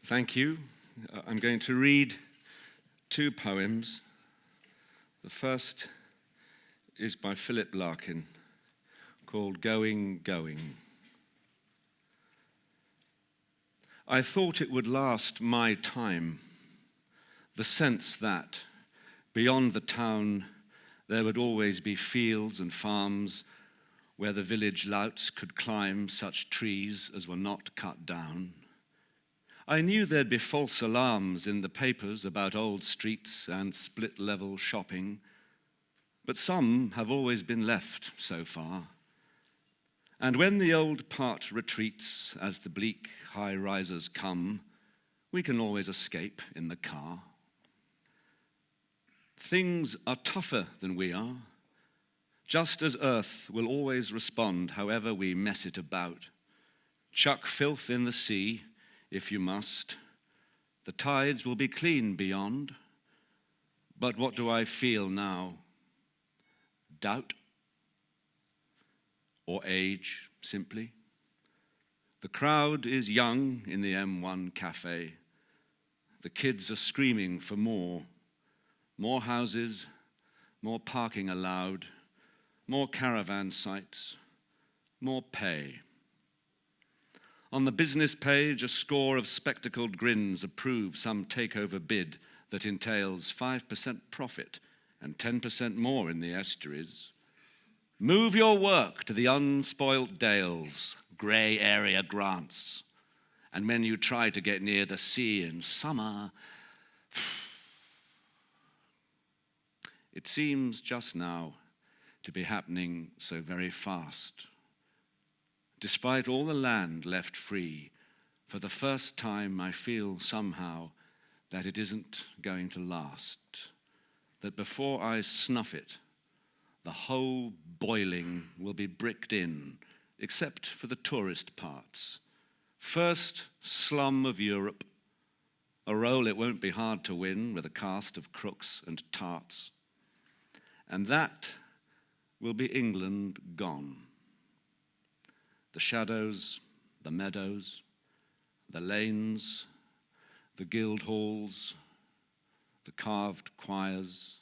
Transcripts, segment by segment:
Thank you. I'm going to read two poems. The first is by Philip Larkin, called Going, Going. I thought it would last my time, the sense that beyond the town there would always be fields and farms where the village louts could climb such trees as were not cut down. I knew there'd be false alarms in the papers about old streets and split-level shopping, but some have always been left so far. And when the old part retreats as the bleak high-risers come, we can always escape in the car. Things are tougher than we are, just as Earth will always respond however we mess it about. Chuck filth in the sea, if you must. The tides will be clean beyond. But what do I feel now? Doubt? Or age, simply? The crowd is young in the M1 cafe. The kids are screaming for more. More houses, more parking allowed, more caravan sites, more pay. On the business page, a score of spectacled grins approve some takeover bid that entails 5% profit and 10% more in the estuaries. Move your work to the unspoilt dales, grey area grants. And when you try to get near the sea in summer, it seems just now to be happening so very fast. Despite all the land left free, for the first time I feel somehow that it isn't going to last, that before I snuff it, the whole boiling will be bricked in, except for the tourist parts. First slum of Europe, a role it won't be hard to win with a cast of crooks and tarts. And that will be England gone. The shadows, the meadows, the lanes, the guild halls, the carved choirs.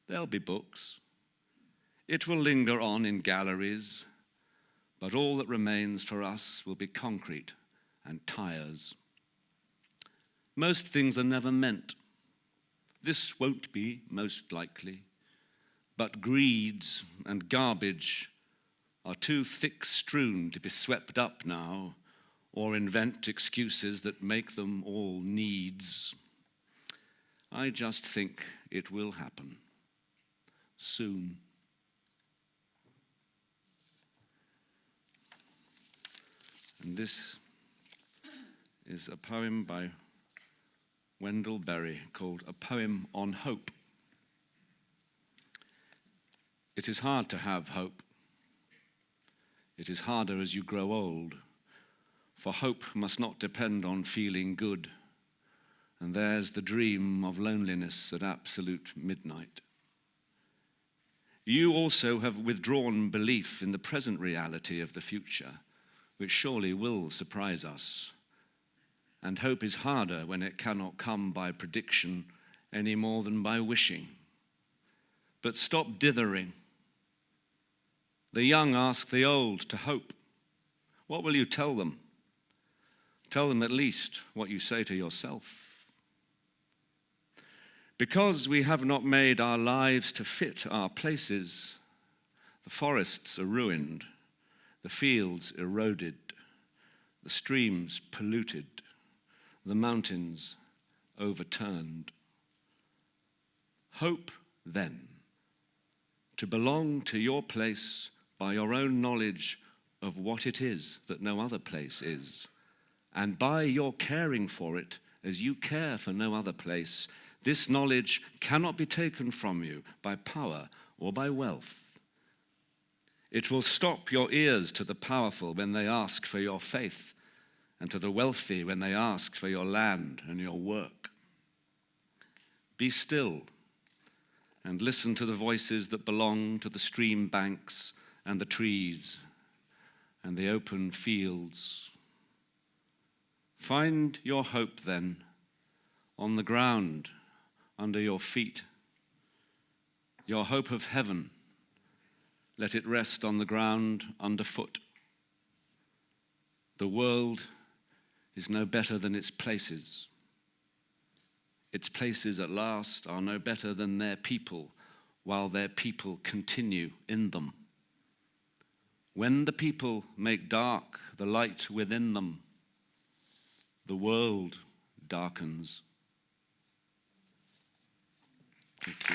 There'll be books. It will linger on in galleries, but all that remains for us will be concrete and tires. Most things are never meant. This won't be, most likely, but greeds and garbage are too thick strewn to be swept up now, or invent excuses that make them all needs. I just think it will happen soon. And this is a poem by Wendell Berry called A Poem on Hope. It is hard to have hope. It is harder as you grow old, for hope must not depend on feeling good, and there's the dream of loneliness at absolute midnight. You also have withdrawn belief in the present reality of the future, which surely will surprise us, and hope is harder when it cannot come by prediction any more than by wishing. But stop dithering. The young ask the old to hope. What will you tell them? Tell them at least what you say to yourself. Because we have not made our lives to fit our places, the forests are ruined, the fields eroded, the streams polluted, the mountains overturned. Hope, then, to belong to your place by your own knowledge of what it is that no other place is, and by your caring for it as you care for no other place. This knowledge cannot be taken from you by power or by wealth. It will stop your ears to the powerful when they ask for your faith, and to the wealthy when they ask for your land and your work. Be still and listen to the voices that belong to the stream banks and the trees and the open fields. Find your hope then on the ground under your feet. Your hope of heaven, let it rest on the ground underfoot. The world is no better than its places. Its places at last are no better than their people, while their people continue in them. When the people make dark the light within them, the world darkens. Thank you.